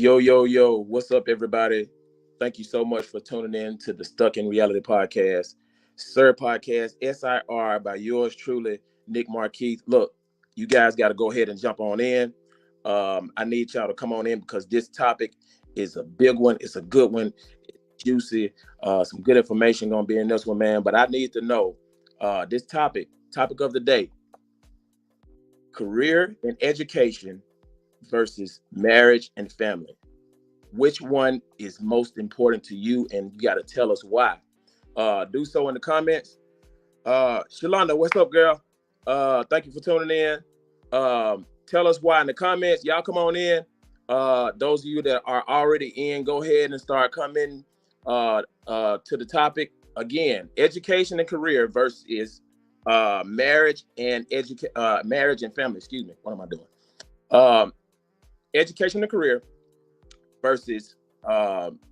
Yo, yo, yo, what's up, everybody? Thank you so much for tuning in to the Stuck in Reality podcast, Sir Podcast, SIR, by yours truly, Nick Markeith. Look, you guys got to go ahead and jump on in. I need y'all to come on in because this topic is a big one. It's a good one, juicy, some good information going to be in this one, man. But I need to know this topic of the day, career and education versus marriage and family. Which one is most important to you, and you got to tell us why. Do so in the comments. Shalonda, what's up, girl? Thank you for tuning in. Tell us why in the comments. Y'all come on in. Those of you that are already in, go ahead and start coming to the topic. Again, education and career versus marriage and family. Excuse me. What am I doing? Education and career versus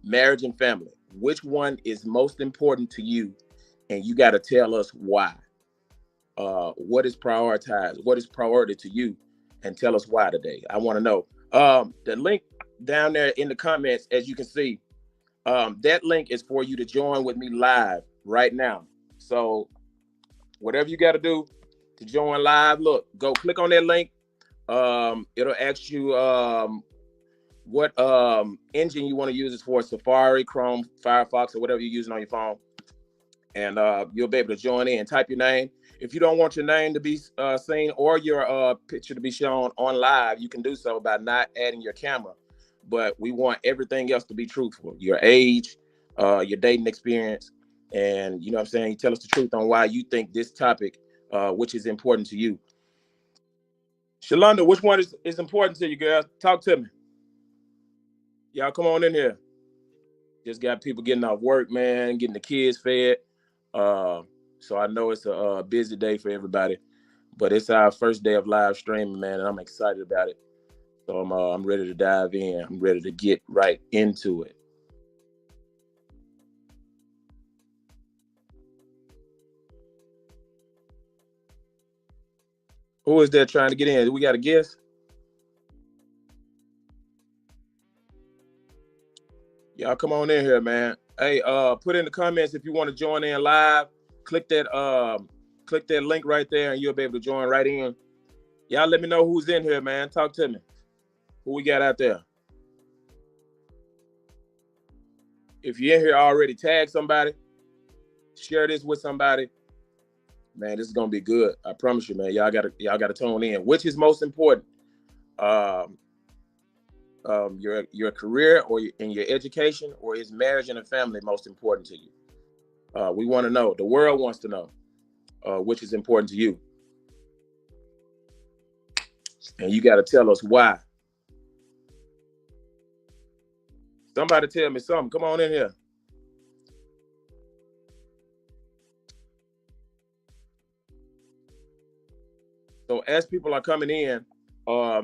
marriage and family. Which one is most important to you? And you got to tell us why. What is prioritized? What is priority to you? And tell us why today. I want to know. The link down there in the comments, as you can see, that link is for you to join with me live right now. So whatever you got to do to join live, look, go click on that link. It'll ask you what engine you want to use it for, Safari, Chrome, Firefox, or whatever you're using on your phone. And you'll be able to join in. Type your name. If you don't want your name to be seen or your picture to be shown on live, you can do so by not adding your camera. But we want everything else to be truthful. Your age, your dating experience, and you know what I'm saying? You tell us the truth on why you think this topic, which is important to you. Shalonda, which one is important to you, girl? Talk to me. Y'all come on in here. Just got people getting off work, man, getting the kids fed. So I know it's a busy day for everybody, but it's our first day of live streaming, man, and I'm excited about it. So I'm ready to dive in. I'm ready to get right into it. Who is there trying to get in? We got a guest? Y'all come on in here, man. Hey, put in the comments if you want to join in live. Click that link right there, and you'll be able to join right in. Y'all let me know who's in here, man. Talk to me. Who we got out there? If you're in here already, tag somebody. Share this with somebody. Man, this is gonna be good. I promise you, man. Y'all gotta tune in. Which is most important? Um, your career or in your education, or is marriage and a family most important to you? We want to know. The world wants to know which is important to you, and you got to tell us why. Somebody tell me something. Come on in here. So as people are coming in,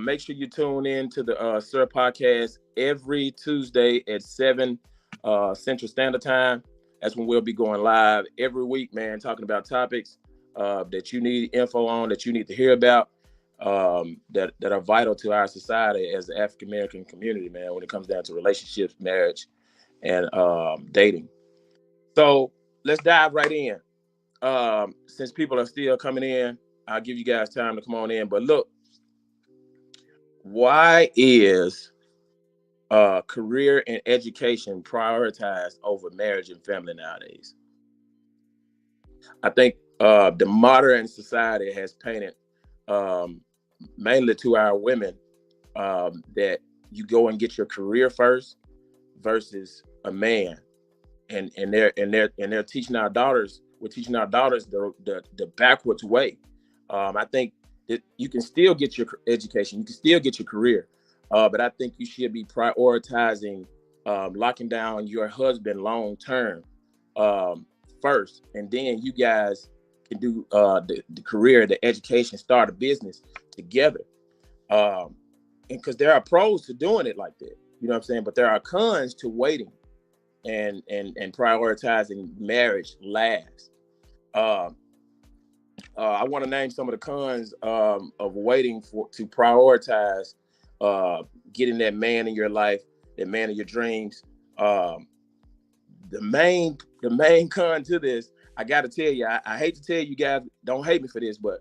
make sure you tune in to the Sir Podcast every Tuesday at 7 Central Standard Time. That's when we'll be going live every week, man, talking about topics that you need info on, that you need to hear about, that are vital to our society as the African American community, man, when it comes down to relationships, marriage, and dating. So let's dive right in. Since people are still coming in, I'll give you guys time to come on in. But look, why is career and education prioritized over marriage and family nowadays? I think the modern society has painted, um, mainly to our women, that you go and get your career first versus a man, and they're teaching our daughters. We're teaching our daughters the backwards way. I think that you can still get your education, you can still get your career, but I think you should be prioritizing locking down your husband long term um, first, and then you guys can do the career, the education, start a business together. Um, and because there are pros to doing it like that, you know what I'm saying, but there are cons to waiting and prioritizing marriage last. Um, I want to name some of the cons of waiting for to prioritize uh, getting that man in your life. that man of your dreams. Um, the main con to this, I got to tell you, I hate to tell you guys, don't hate me for this, but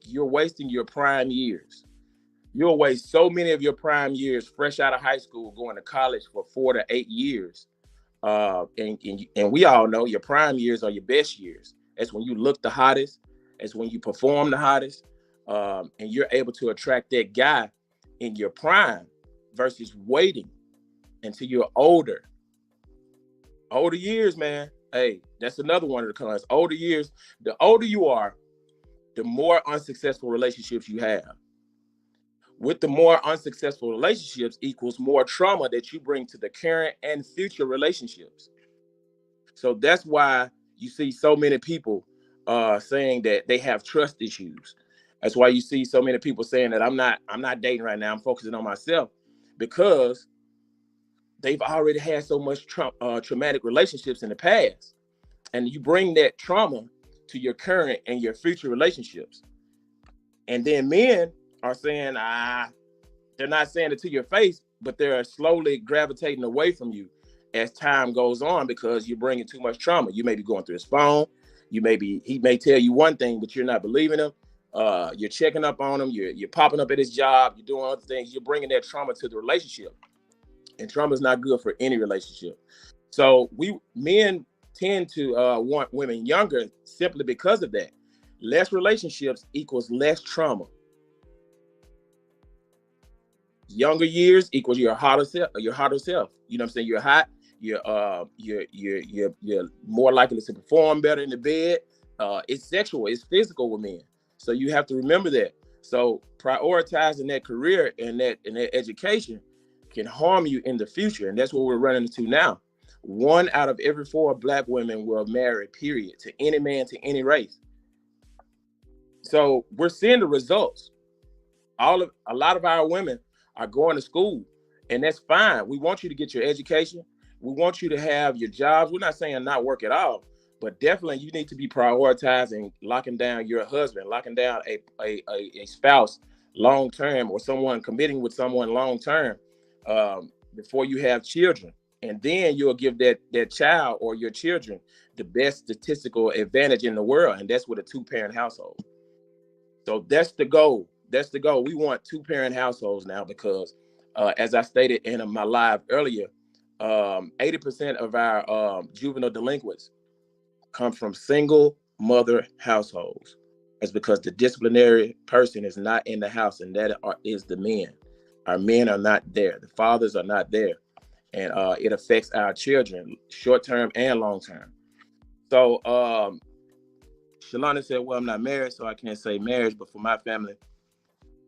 you're wasting your prime years. You'll waste so many of your prime years fresh out of high school going to college for 4 to 8 years. And we all know your prime years are your best years. That's when you look the hottest. That's when you perform the hottest. And you're able to attract that guy in your prime versus waiting until you're older. Older years, man. Hey, that's another one of the cons. Older years, the older you are, the more unsuccessful relationships you have. With the more unsuccessful relationships equals more trauma that you bring to the current and future relationships. So that's why you see so many people saying that they have trust issues. That's why you see so many people saying that I'm not dating right now. I'm focusing on myself, because they've already had so much traumatic relationships in the past, and you bring that trauma to your current and your future relationships. And then men are saying, they're not saying it to your face, but they're slowly gravitating away from you as time goes on, because you're bringing too much trauma. You may be going through his phone. He may tell you one thing, but you're not believing him. You're checking up on him. You're popping up at his job. You're doing other things. You're bringing that trauma to the relationship, and trauma is not good for any relationship. So men tend to want women younger simply because of that. Less relationships equals less trauma. Younger years equals your hotter self. Your hotter self. You know what I'm saying? You're hot. You're more likely to perform better in the bed. It's sexual. It's physical with men. So you have to remember that. So prioritizing that career and that education can harm you in the future, and that's what we're running into now. 1 out of every 4 Black women will marry, period, to any man, to any race. So we're seeing the results. A lot of our women are going to school, and that's fine. We want you to get your education. We want you to have your jobs. We're not saying not work at all, but definitely you need to be prioritizing locking down your husband, locking down a spouse long term, or someone committing with someone long term, before you have children. And then you'll give that child or your children the best statistical advantage in the world, and that's with a 2-parent household. So that's the goal. That's the goal. We want 2-parent households now, because as I stated in my live earlier, 80% of our juvenile delinquents come from single mother households. It's because the disciplinary person is not in the house, and that is the men. Our men are not there. The fathers are not there. And it affects our children, short term and long term. So Shalonda said, well, I'm not married, so I can't say marriage, but for my family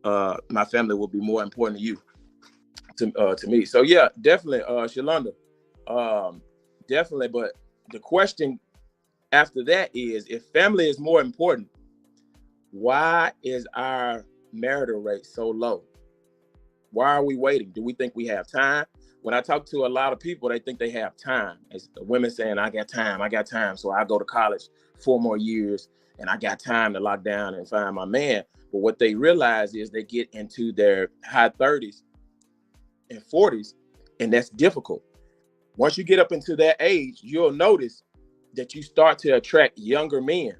will be more important to you, to me. So yeah, definitely, Shalonda, definitely. But the question after that is, if family is more important, why is our marital rate so low? Why are we waiting? Do we think we have time? When I talk to a lot of people, they think they have time. As the women saying, I got time. So I go to college 4 more years and I got time to lock down and find my man. But what they realize is they get into their high 30s and 40s, and that's difficult. Once you get up into that age, you'll notice that you start to attract younger men.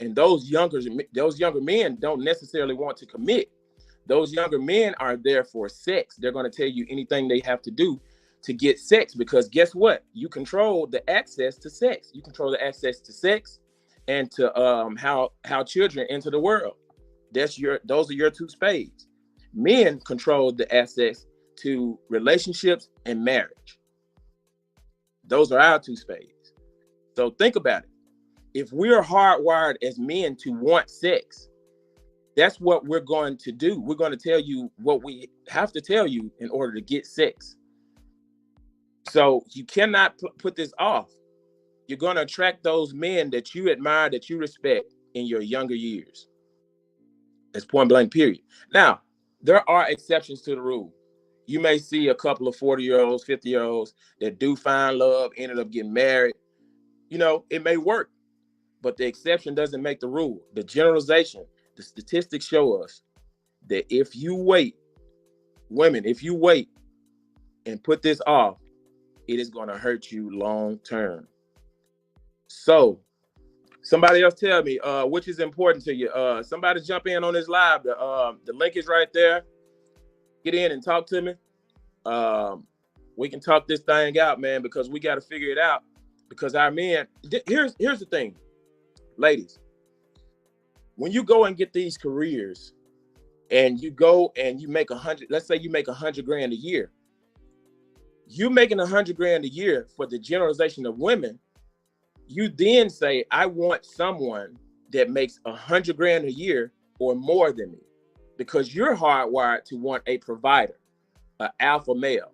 And those younger men don't necessarily want to commit. Those younger men are there for sex. They're going to tell you anything they have to do to get sex, because guess what? You control the access to sex. You control the access to sex and to how children enter the world. Those are your 2 spades. Men control the access to relationships and marriage. Those are our 2 spades. So think about it. If we're hardwired as men to want sex, that's what we're going to do. We're going to tell you what we have to tell you in order to get sex. So you cannot put this off. You're going to attract those men that you admire, that you respect in your younger years. That's point blank, period. Now, there are exceptions to the rule. You may see a couple of 40-year-olds, 50-year-olds that do find love, ended up getting married. You know, it may work, but the exception doesn't make the rule. The generalization, the statistics show us that if you wait, women, if you wait and put this off, it is going to hurt you long term. So somebody else tell me which is important to you. Somebody jump in on this live. The link is right there. Get in and talk to me. We can talk this thing out, man, because we got to figure it out. Because our men, here's the thing, ladies. When you go and get these careers, and you go and you make 100, let's say you make 100 grand a year. You making 100 grand a year for the generalization of women. You then say, I want someone that makes 100 grand a year or more than me, because you're hardwired to want a provider, an alpha male.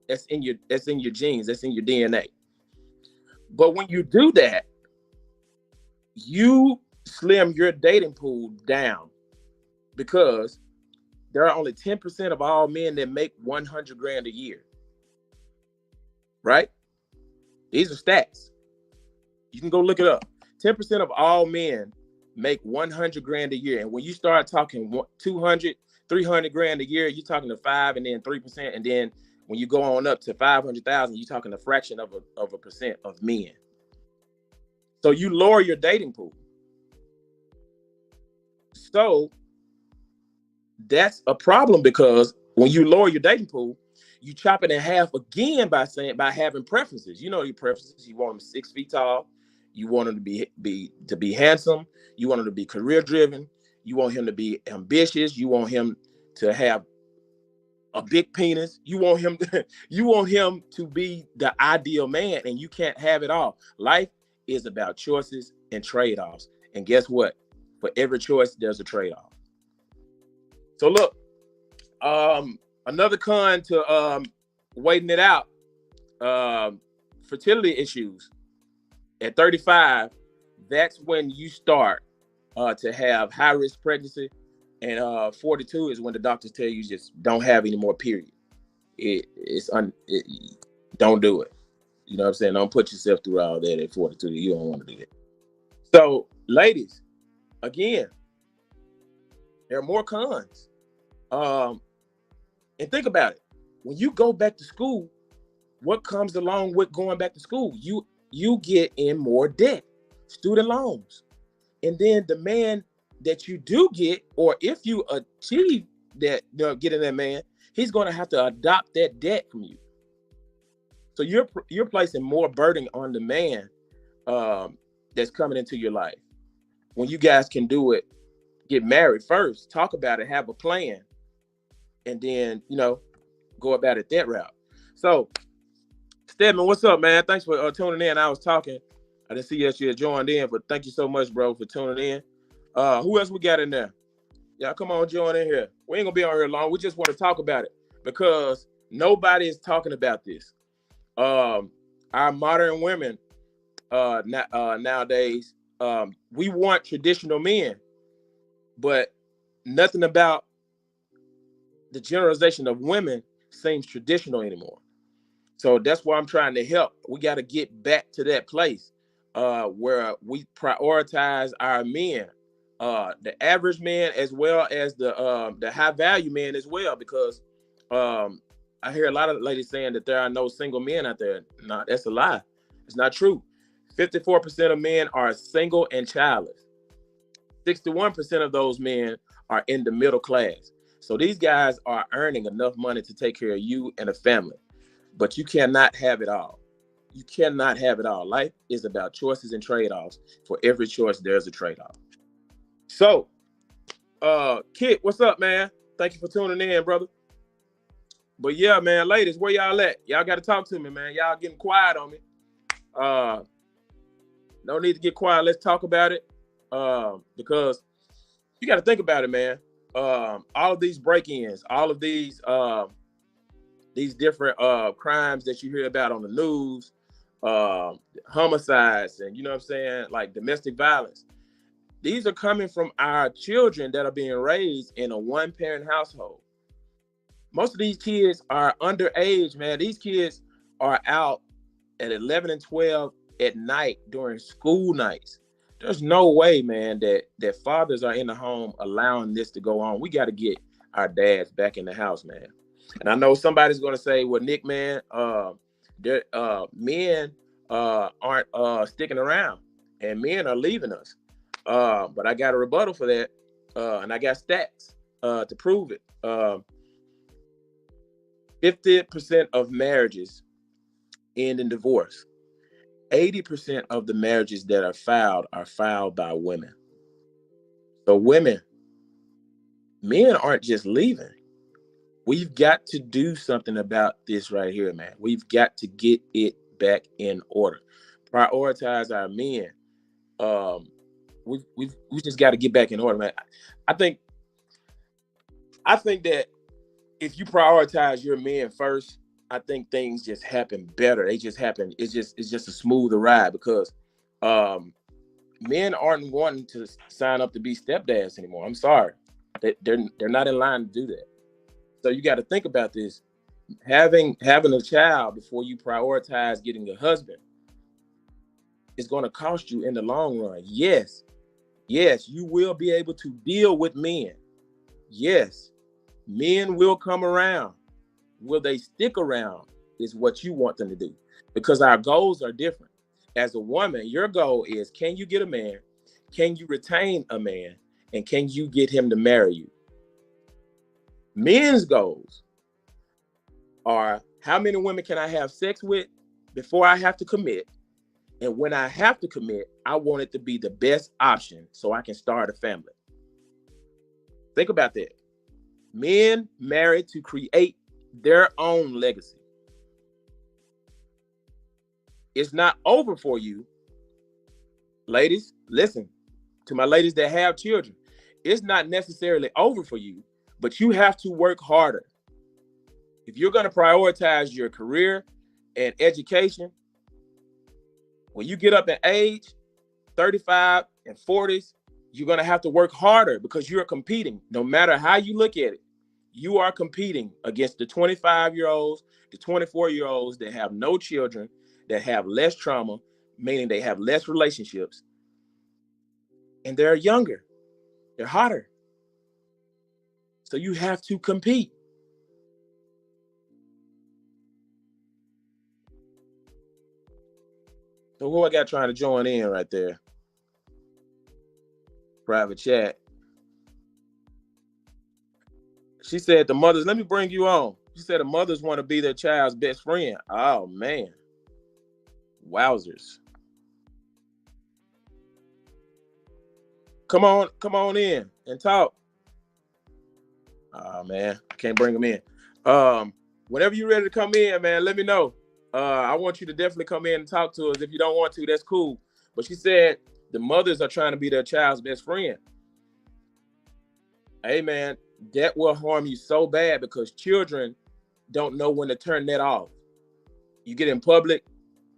That's in your genes, that's in your DNA. But when you do that, you slim your dating pool down, because there are only 10% of all men that make 100 grand a year. Right? These are stats. You can go look it up. 10% of all men make 100 grand a year. And when you start talking 200, 300 grand a year, you're talking to 5 and then 3%. And then when you go on up to 500,000, you're talking a fraction of a percent of men. So you lower your dating pool. So that's a problem, because when you lower your dating pool, you chop it in half again by having preferences. You know your preferences. You want them 6 feet tall. You want them to be handsome. You want them to be career driven. You want him to be ambitious. You want him to have a big penis. You want him to be the ideal man, and you can't have it all. Life is about choices and trade-offs. And guess what? For every choice, there's a trade-off. So look, another con to waiting it out, fertility issues. At 35, that's when you start to have high-risk pregnancy, and 42 is when the doctors tell you just don't have any more, period. Don't do it. You know what I'm saying? Don't put yourself through all that at 42. You don't want to do that. So, ladies, again, there are more cons. And think about it. When you go back to school, what comes along with going back to school? You get in more debt, student loans. And then the man that you do get, or if you achieve that, getting that man, he's going to have to adopt that debt from you. So you're placing more burden on the man that's coming into your life. When you guys can do it, get married first, talk about it, have a plan, and then, go about it that route. So, Stedman, what's up, man? Thanks for tuning in. I was talking. I didn't see that you had joined in, but thank you so much, bro, for tuning in. Who else we got in there? Yeah, come on, join in here. We ain't gonna be on here long. We just want to talk about it, because nobody is talking about this. Our modern women nowadays, we want traditional men, but nothing about the generalization of women seems traditional anymore. So that's why I'm trying to help. We got to get back to that place where we prioritize our men, the average man as well as the high value men as well, because I hear a lot of ladies saying that there are no single men out there. No, that's a lie. It's not true. 54% of men are single and childless. 61% of those men are in the middle class. So these guys are earning enough money to take care of you and a family. But you cannot have it all. You cannot have it all. Life is about choices and trade-offs. For every choice, there's a trade-off. So, Kit, what's up, man? Thank you for tuning in, brother. But yeah, man, ladies, where y'all at? Y'all got to talk to me, man. Y'all getting quiet on me. No need to get quiet. Let's talk about it. Because you got to think about it, man. All of these break-ins, all of these different crimes that you hear about on the news, homicides, and you know what I'm saying, like domestic violence. These are coming from our children that are being raised in a one-parent household. Most of these kids are underage, man. These kids are out at 11 and 12 at night during school nights. There's no way, man, that fathers are in the home allowing this to go on. We got to get our dads back in the house, man. And I know somebody's going to say, well, Nick, man, men aren't sticking around, and men are leaving us. But I got a rebuttal for that, and I got stats to prove it. 50% of marriages end in divorce. 80% of the marriages that are filed by women. So women, men aren't just leaving. We've got to do something about this right here, man. We've got to get it back in order. Prioritize our men. We just got to get back in order, man. I think that if you prioritize your men first, I think things just happen better. They just happen. It's just a smoother ride because men aren't wanting to sign up to be stepdads anymore. I'm sorry, they're not in line to do that. So you got to think about this. Having a child before you prioritize getting a husband is going to cost you in the long run. Yes, you will be able to deal with men. Yes, men will come around. Will they stick around is what you want them to do, because our goals are different. As a woman, your goal is, can you get a man? Can you retain a man? And can you get him to marry you? Men's goals are, how many women can I have sex with before I have to commit? And when I have to commit, I want it to be the best option so I can start a family. Think about that. Men marry to create their own legacy. It's not over for you. Ladies, listen to my ladies that have children. It's not necessarily over for you, but you have to work harder. If you're going to prioritize your career and education, when you get up in age, 35 and 40s, you're going to have to work harder because you're competing. No matter how you look at it, you are competing against the 25-year-olds, the 24-year-olds that have no children, that have less trauma, meaning they have less relationships, and they're younger, they're hotter. So you have to compete. So who I got trying to join in right there? Private chat. She said the mothers, let me bring you on. She said the mothers want to be their child's best friend. Oh, man. Wowzers. Come on in and talk. Oh, man, I can't bring them in. Whenever you're ready to come in, man, let me know. I want you to definitely come in and talk to us. If you don't want to, that's cool. But she said the mothers are trying to be their child's best friend. Hey, man, that will harm you so bad because children don't know when to turn that off. You get in public,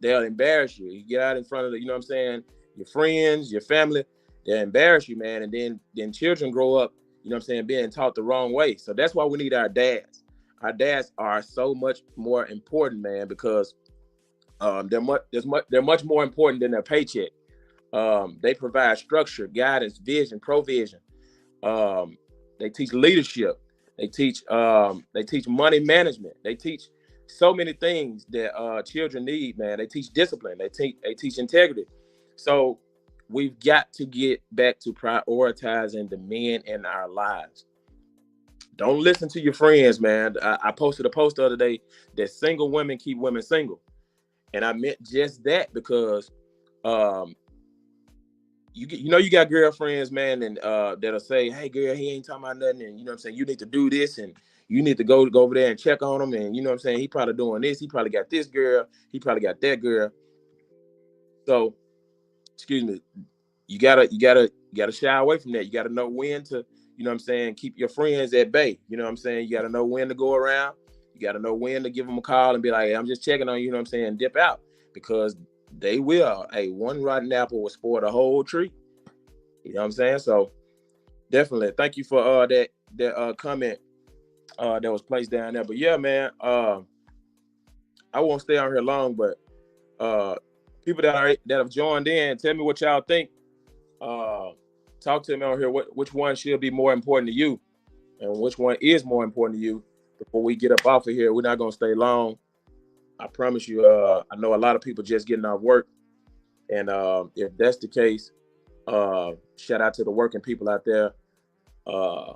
they'll embarrass you. You get out in front of you know what I'm saying, your friends, your family, they'll embarrass you, man. And then children grow up, you know what I'm saying, being taught the wrong way. So that's why we need our dads. Our dads are so much more important, man, because they're much more important than their paycheck. They provide structure, guidance, vision, provision. They teach leadership. They teach money management. They teach so many things that children need, man. They teach discipline. They teach integrity. So we've got to get back to prioritizing the men in our lives. Don't listen to your friends, man. I posted a post the other day that single women keep women single. And I meant just that because you got girlfriends, man, and that'll say, hey girl, he ain't talking about nothing, and you know what I'm saying, you need to do this, and you need to go over there and check on him, and you know what I'm saying, he probably doing this, he probably got this girl, he probably got that girl. So, excuse me, you gotta shy away from that. You gotta know when to, you know what I'm saying, keep your friends at bay. You know what I'm saying? You gotta know when to go around. You gotta know when to give them a call and be like, hey, I'm just checking on you, you know what I'm saying, dip out, because they will. Hey, one rotten apple will spoil the whole tree. You know what I'm saying? So definitely thank you for that comment that was placed down there. But yeah, man, I won't stay on here long, but people that have joined in, tell me what y'all think. Talk to me on here. Which one should be more important to you, and which one is more important to you? before we get up off of here, we're not gonna stay long. I promise you. I know a lot of people just getting off work, and if that's the case, shout out to the working people out there, uh,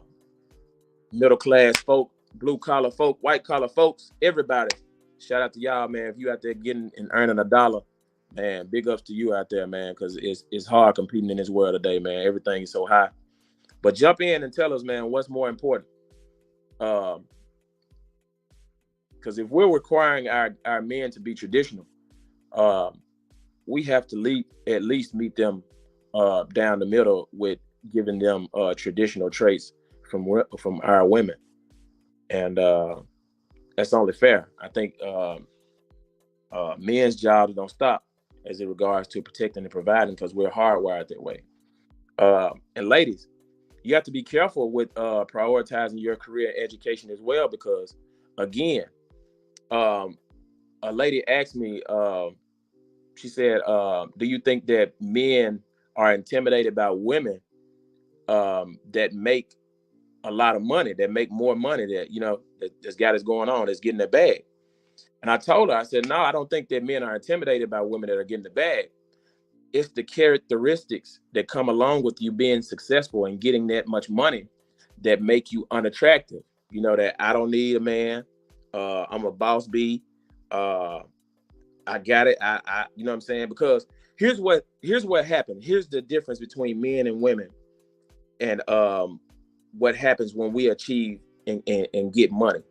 middle class folk, blue collar folk, white collar folks, everybody. Shout out to y'all, man. If you out there getting and earning a dollar, man, big ups to you out there, man, because it's hard competing in this world today, man. Everything is so high. But jump in and tell us, man, what's more important. Because if we're requiring our men to be traditional, we have to at least meet them down the middle with giving them traditional traits from our women, and that's only fair. I think men's jobs don't stop as it regards to protecting and providing, because we're hardwired that way. And ladies, you have to be careful with prioritizing your career and education as well, because again, a lady asked me, she said, do you think that men are intimidated by women that make a lot of money, that make more money, that's got us going on, that's getting the bag? And I told her, I said, no, I don't think that men are intimidated by women that are getting the bag. It's the characteristics that come along with you being successful and getting that much money that make you unattractive. That I don't need a man. I'm a boss bee. I got it. I you know what I'm saying? Because here's what happened. Here's the difference between men and women, and what happens when we achieve and get money.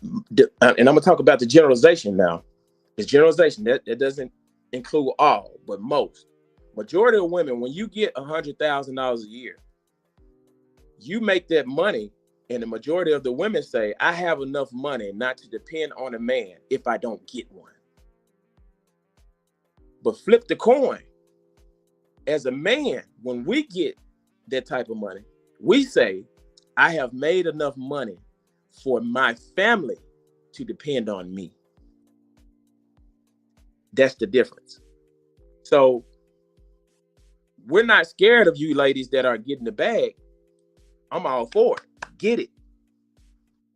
And I'm gonna talk about the generalization now. It's generalization that doesn't include all, but most. Majority of women, when you get $100,000 a year, you make that money, and the majority of the women say, I have enough money not to depend on a man if I don't get one. But flip the coin. As a man, when we get that type of money, we say, I have made enough money for my family to depend on me. That's the difference. So we're not scared of you ladies that are getting the bag. I'm all for it. Get it.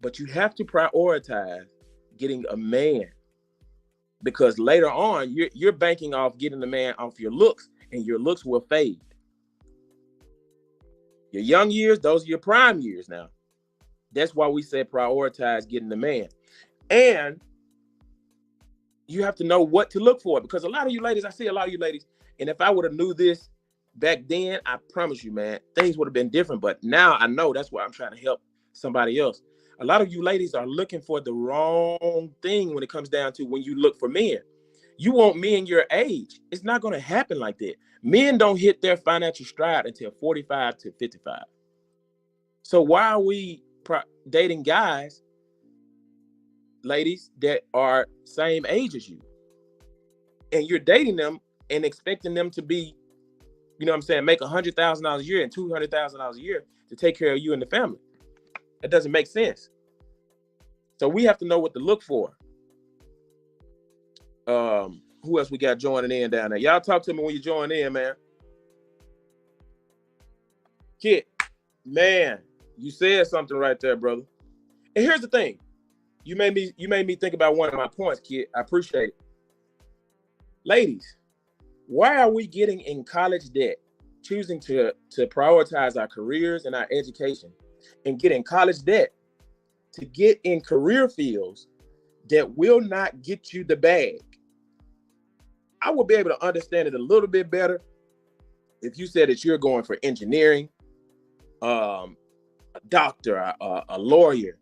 But you have to prioritize getting a man, because later on you're banking off getting the man off your looks, and your looks will fade. Your young years, those are your prime years now. That's why we say prioritize getting the man. And you have to know what to look for, because a lot of you ladies, I see a lot of you ladies, and if I would have knew this back then, I promise you, man, things would have been different. But now I know. That's why I'm trying to help somebody else. A lot of you ladies are looking for the wrong thing when it comes down to when you look for men. You want men your age. It's not going to happen like that. Men don't hit their financial stride until 45 to 55. So why are we dating guys, ladies, that are same age as you? And you're dating them and expecting them to be, make $100,000 a year and $200,000 a year to take care of you and the family. That doesn't make sense. So we have to know what to look for. Who else we got joining in down there? Y'all talk to me when you join in, man. Kit, man, you said something right there, brother. And here's the thing. You made me think about one of my points, Kit. I appreciate it. Ladies, why are we getting in college debt, choosing to prioritize our careers and our education, and get in college debt to get in career fields that will not get you the bag? I would be able to understand it a little bit better if you said that you're going for engineering, a doctor, a lawyer.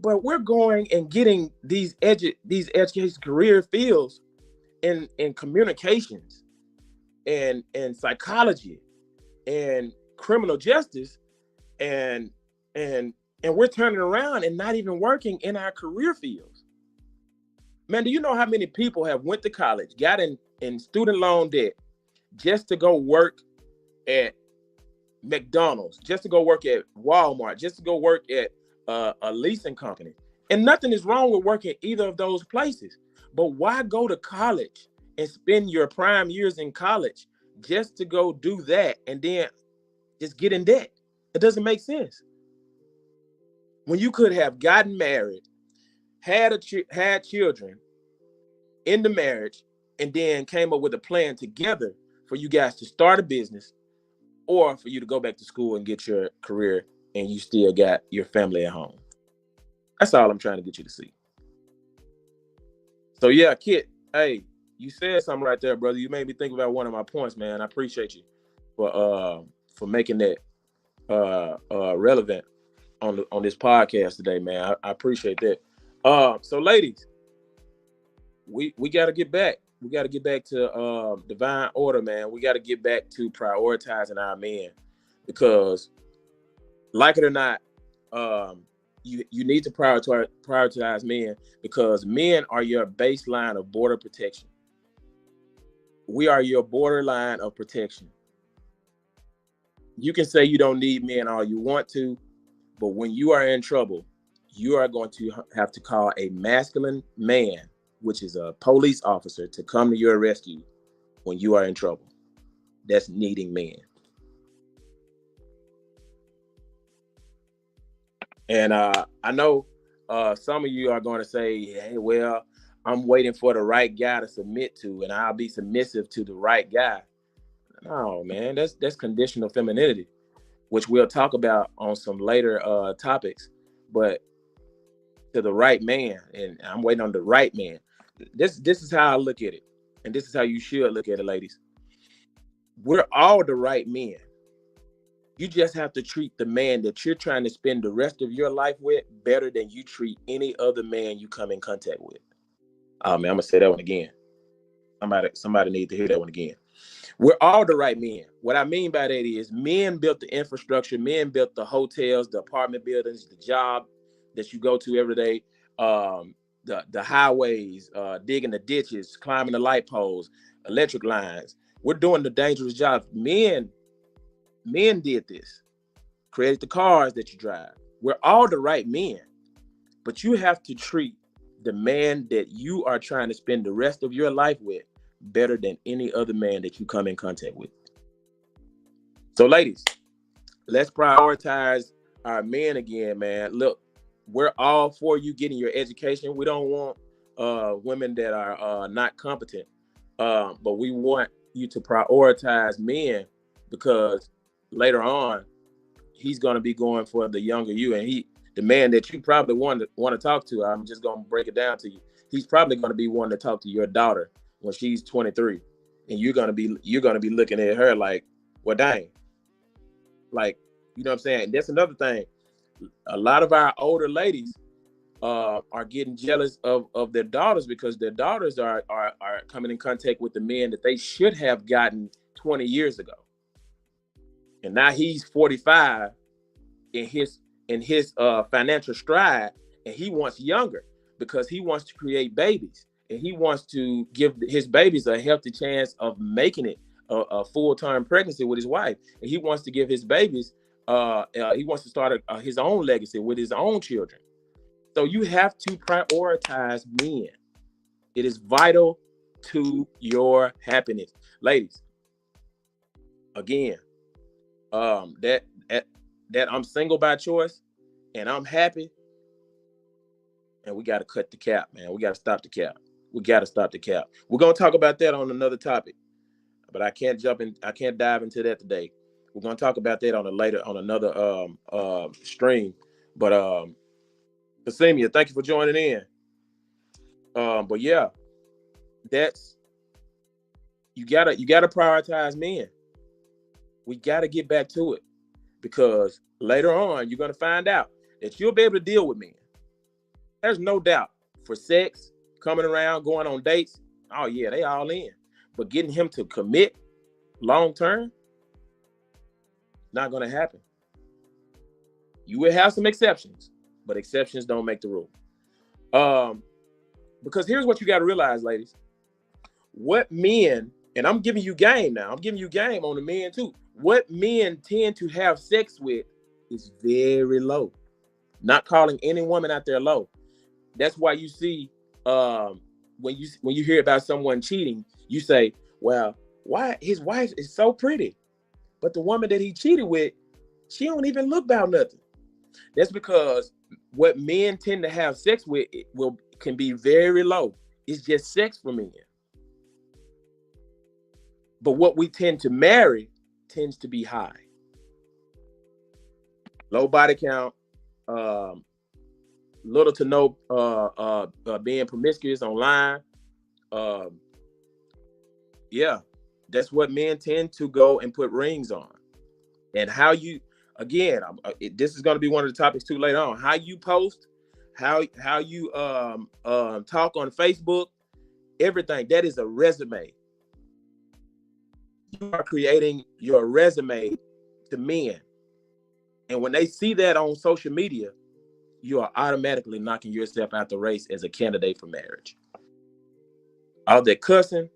But we're going and getting these education career fields in communications and psychology and criminal justice, and we're turning around and not even working in our career fields. Man, do you know how many people have went to college, got in student loan debt just to go work at McDonald's, just to go work at Walmart, just to go work at a leasing company? And nothing is wrong with working either of those places. But why go to college and spend your prime years in college just to go do that and then just get in debt? It doesn't make sense. When you could have gotten married, had children in the marriage, and then came up with a plan together for you guys to start a business or for you to go back to school and get your career, and you still got your family at home. That's all I'm trying to get you to see. So yeah, Kit, hey, you said something right there, brother. You made me think about one of my points, man. I appreciate you for making that relevant on this podcast today, man. I appreciate that. So ladies, we got to get back. We got to get back to divine order, man. We got to get back to prioritizing our men, because, like it or not, you need to prioritize men, because men are your baseline of border protection. We are your borderline of protection. You can say you don't need men all you want to, but when you are in trouble, you are going to have to call a masculine man, which is a police officer, to come to your rescue when you are in trouble. That's needing men. And I know some of you are going to say, hey, well, I'm waiting for the right guy to submit to, and I'll be submissive to the right guy. No, man, that's conditional femininity, which we'll talk about on some later topics. But to the right man, and I'm waiting on the right man. This is how I look at it, and this is how you should look at it, ladies. We're all the right men. You just have to treat the man that you're trying to spend the rest of your life with better than you treat any other man you come in contact with. Oh man, I'm gonna say that one again. Somebody need to hear that one again. We're all the right men. What I mean by that is, men built the infrastructure, men built the hotels, the apartment buildings, the job that you go to every day, the highways, digging the ditches, climbing the light poles, electric lines. We're doing the dangerous jobs. Men did this, created the cars that you drive. We're all the right men, but you have to treat the man that you are trying to spend the rest of your life with better than any other man that you come in contact with. So ladies, let's prioritize our men again, man. Look, we're all for you getting your education. We don't want women that are not competent, but we want you to prioritize men, because later on, he's going to be going for the younger you, and the man that you probably want to talk to, I'm just going to break it down to you. He's probably going to be wanting to talk to your daughter when she's 23, and you're going to be looking at her like, well, dang, like, you know what I'm saying? And that's another thing. A lot of our older ladies are getting jealous of their daughters, because their daughters are coming in contact with the men that they should have gotten 20 years ago. And now he's 45 in his financial stride, and he wants younger, because he wants to create babies, and he wants to give his babies a healthy chance of making it a full-term pregnancy with his wife, and he wants to give his babies he wants to start his own legacy with his own children. So you have to prioritize men. It is vital to your happiness, ladies. Again, that I'm single by choice and I'm happy, and we got to cut the cap, man. We got to stop the cap. We got to stop the cap. We're going to talk about that on another topic, but I can't dive into that today. We're going to talk about that on another stream. But Pasimia, thank you for joining in. But yeah, that's, you gotta prioritize men. We gotta get back to it, because later on you're gonna find out that you'll be able to deal with men. There's no doubt. For sex, coming around, going on dates, oh yeah, they all in. But getting him to commit long term, not gonna happen. You will have some exceptions, but exceptions don't make the rule. Because here's what you got to realize, ladies. What men, and I'm giving you game now, I'm giving you game on the men too. What men tend to have sex with is very low. Not calling any woman out there low. That's why you see when you hear about someone cheating, you say, well, why his wife is so pretty, but the woman that he cheated with She don't even look about nothing. That's because what men tend to have sex with can be very low. It's just sex for men. But what we tend to marry tends to be high. Low body count, little to no being promiscuous online. Yeah, that's what men tend to go and put rings on. And how you, again, this is going to be one of the topics too later on. How you post, how you talk on Facebook, everything that is a resume. You are creating your resume to men, and when they see that on social media, you are automatically knocking yourself out the race as a candidate for marriage. All of that cussing,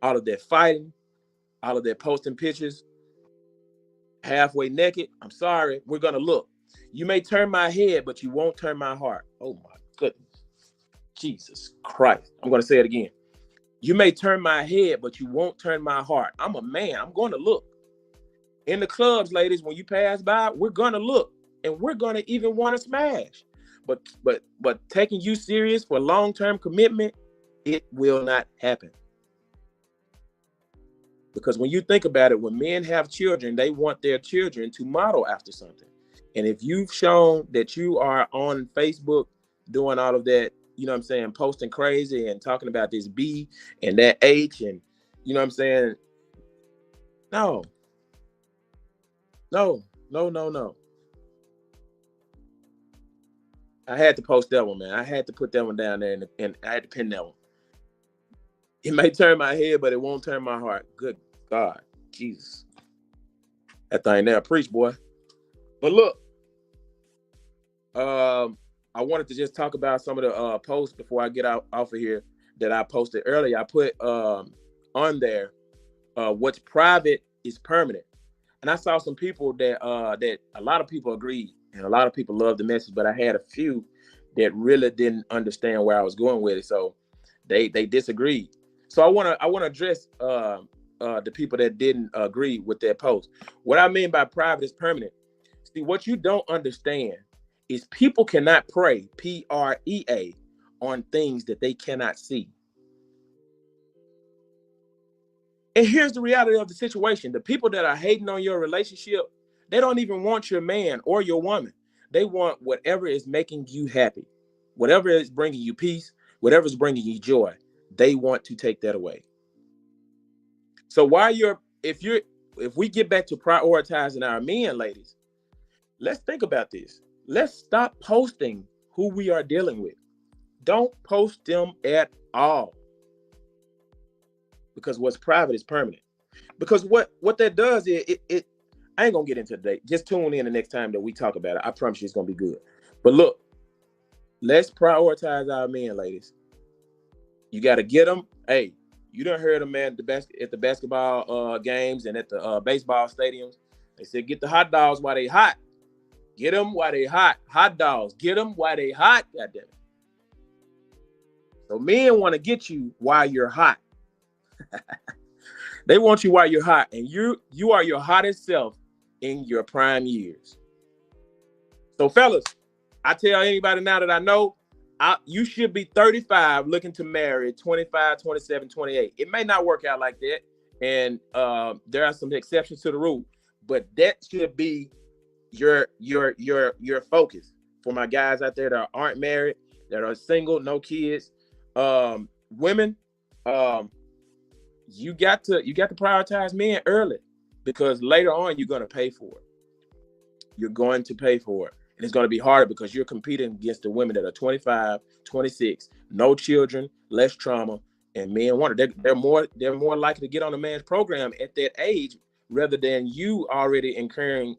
all of that fighting, all of that posting pictures halfway naked. I'm sorry, we're gonna look. You may turn my head, but you won't turn my heart. Oh my goodness, Jesus Christ! I'm gonna say it again. You may turn my head, but you won't turn my heart. I'm a man. I'm going to look. In the clubs, ladies, when you pass by, we're going to look, and we're going to even want to smash. But taking you serious for long-term commitment, it will not happen. Because when you think about it, when men have children, they want their children to model after something. And if you've shown that you are on Facebook doing all of that, you know what I'm saying, posting crazy and talking about this B and that H, and you know what I'm saying, no. I had to post that one, man. I had to put that one down there, and I had to pin that one. It may turn my head, but it won't turn my heart. Good God, Jesus. That thing there, preach, boy. But look, I wanted to just talk about some of the posts before I get off of here that I posted earlier. I put on there, what's private is permanent. And I saw some people that a lot of people agreed, and a lot of people loved the message, but I had a few that really didn't understand where I was going with it. So they disagreed. So I wanna address the people that didn't agree with that post. What I mean by private is permanent. See, what you don't understand is people cannot pray, PREA, on things that they cannot see. And here's the reality of the situation. The people that are hating on your relationship, they don't even want your man or your woman. They want whatever is making you happy, whatever is bringing you peace, whatever is bringing you joy. They want to take that away. So if we get back to prioritizing our men, ladies, let's think about this. Let's stop posting who we are dealing with. Don't post them at all. Because what's private is permanent. Because what that does is it I ain't gonna get into today. Just tune in the next time that we talk about it. I promise you it's gonna be good. But look, let's prioritize our men, ladies. You got to get them. Hey, you done heard them, man, at the basketball games and at the baseball stadiums. They said, get the hot dogs while they hot. Get them while they hot. Hot dogs. Get them while they hot. God damn it. So men want to get you while you're hot. They want you while you're hot, and you are your hottest self in your prime years. So fellas, I tell anybody now that I know, you should be 35 looking to marry 25, 27, 28. It may not work out like that, and there are some exceptions to the rule, but that should be your focus. For my guys out there that aren't married, that are single, no kids, women, you got to prioritize men early, because later on you're going to pay for it. You're going to pay for it. And it's going to be harder because you're competing against the women that are 25, 26, no children, less trauma, and men want it. They're more likely to get on a man's program at that age, rather than you already incurring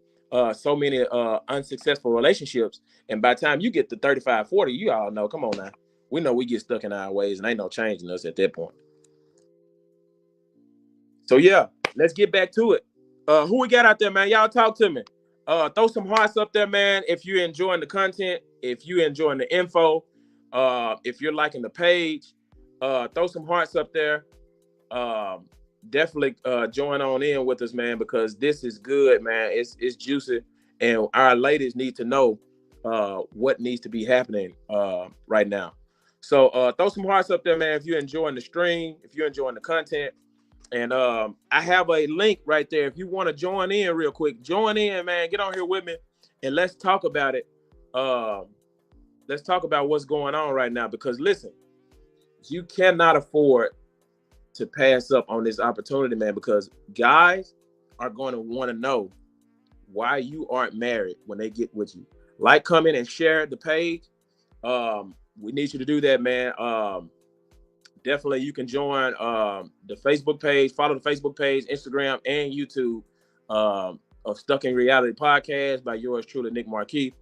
so many unsuccessful relationships. And by the time you get to 35, 40, you all know, come on now, we know we get stuck in our ways and ain't no changing us at that point. So yeah, let's get back to it. Who we got out there, man? Y'all talk to me. Throw some hearts up there, man, if you're enjoying the content, if you're enjoying the info, if you're liking the page, throw some hearts up there. Definitely join on in with us, man, because this is good, man. It's juicy, and our ladies need to know what needs to be happening right now. So throw some hearts up there, man, if you're enjoying the stream, if you're enjoying the content. And I have a link right there. If you want to join in real quick, join in, man. Get on here with me and let's talk about it. Let's talk about what's going on right now, because listen, you cannot afford to pass up on this opportunity, man, because guys are going to want to know why you aren't married when they get with you. Like, comment, and share the page. We need you to do that, man. Definitely you can join the Facebook page, follow the Facebook page, Instagram, and YouTube of Stuck in Reality Podcast by yours truly, Nick Marquis.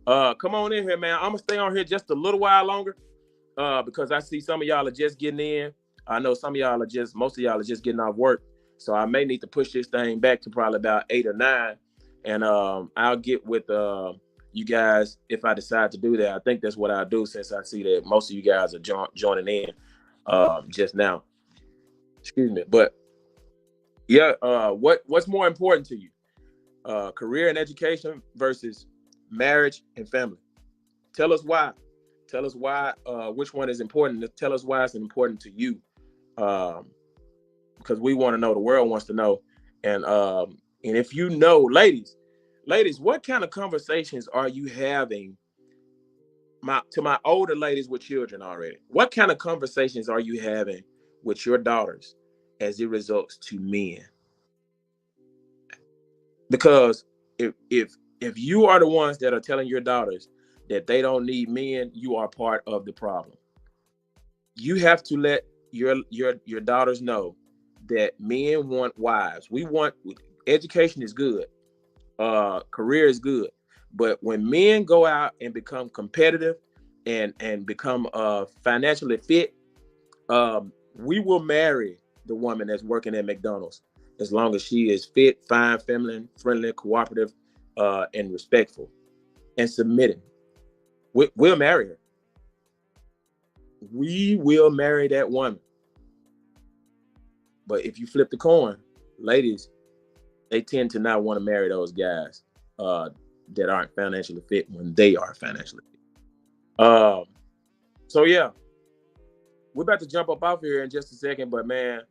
Come on in here, man. I'm gonna stay on here just a little while longer because I see some of y'all are just getting in. I know some of y'all are just, most of y'all are just getting off work. So I may need to push this thing back to probably about 8 or 9. And I'll get with you guys if I decide to do that. I think that's what I'll do, since I see that most of you guys are joining in just now. Excuse me. But yeah, what's more important to you? Career and education versus marriage and family. Tell us why. Tell us why, which one is important. Tell us why it's important to you. Because we want to know, the world wants to know. And if you know, ladies, what kind of conversations are you having? To my older ladies with children already, what kind of conversations are you having with your daughters as it results to men? Because if you are the ones that are telling your daughters that they don't need men, you are part of the problem. You have to let your daughters know that men want wives. We want, education is good, career is good, but when men go out and become competitive and become financially fit, we will marry the woman that's working at McDonald's as long as she is fit, fine, feminine, friendly, cooperative, and respectful and submitting. We'll marry her. We will marry that woman. But if you flip the coin, ladies, they tend to not want to marry those guys that aren't financially fit when they are financially fit. So yeah, we're about to jump up off here in just a second, but man,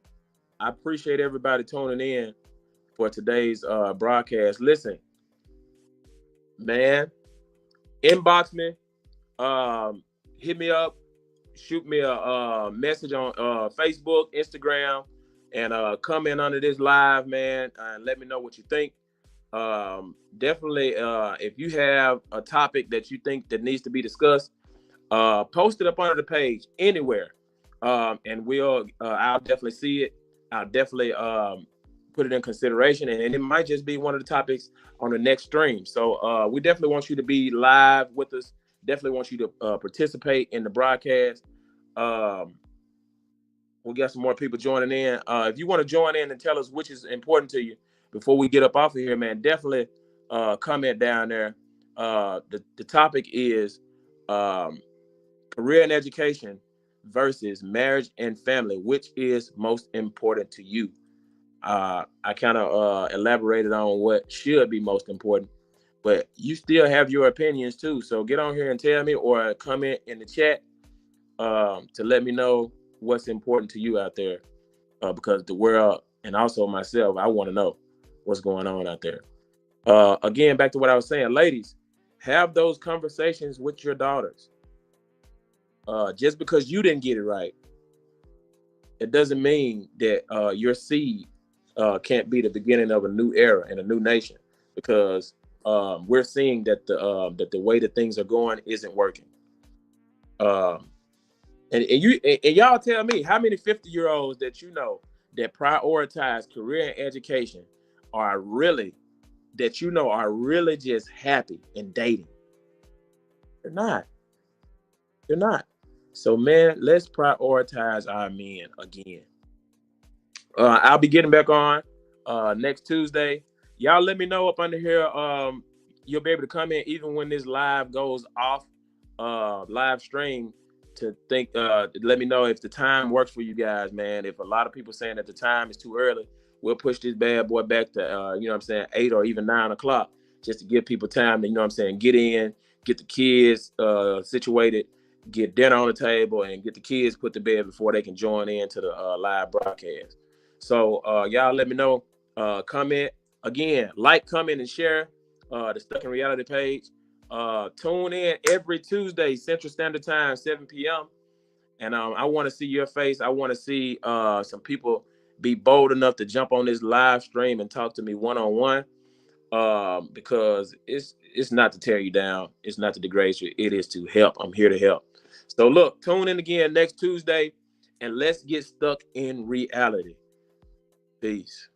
I appreciate everybody tuning in for today's broadcast. Listen, man, inbox me, hit me up, shoot me a message on Facebook, Instagram, and comment under this live, man, and let me know what you think. Definitely, if you have a topic that you think that needs to be discussed, post it up under the page anywhere, and I'll definitely see it. I'll definitely put it in consideration, and it might just be one of the topics on the next stream. So we definitely want you to be live with us. Definitely want you to participate in the broadcast. We got some more people joining in. If you want to join in and tell us which is important to you before we get up off of here, man, definitely comment down there. The topic is career and education versus marriage and family. Which is most important to you? I kind of elaborated on what should be most important, but you still have your opinions too. So get on here and tell me, or comment in the chat to let me know what's important to you out there, because the world, and also myself, I want to know what's going on out there. Again, back to what I was saying, ladies, have those conversations with your daughters. Just because you didn't get it right, it doesn't mean that your seed can't be the beginning of a new era and a new nation, because we're seeing that the way that things are going isn't working. And y'all tell me, how many 50-year-olds that you know that prioritize career and education are really just happy and dating? They're not. They're not. So man, let's prioritize our men again. I'll be getting back on next Tuesday. Y'all let me know up under here. You'll be able to come in even when this live goes off, live stream, to think, let me know if the time works for you guys, man. If a lot of people saying that the time is too early, we'll push this bad boy back to, 8 or even 9 o'clock. just to give people time to, you know what I'm saying, get in, get the kids situated, get dinner on the table, and get the kids put to bed before they can join in to the live broadcast. So y'all let me know. Comment again, like, comment, and share the Stuck in Reality page. Tune in every Tuesday, Central Standard Time, 7 p.m. And I want to see your face. I want to see some people be bold enough to jump on this live stream and talk to me one-on-one, because it's not to tear you down. It's not to degrade you. It is to help. I'm here to help. So look, tune in again next Tuesday, and let's get stuck in reality. Peace.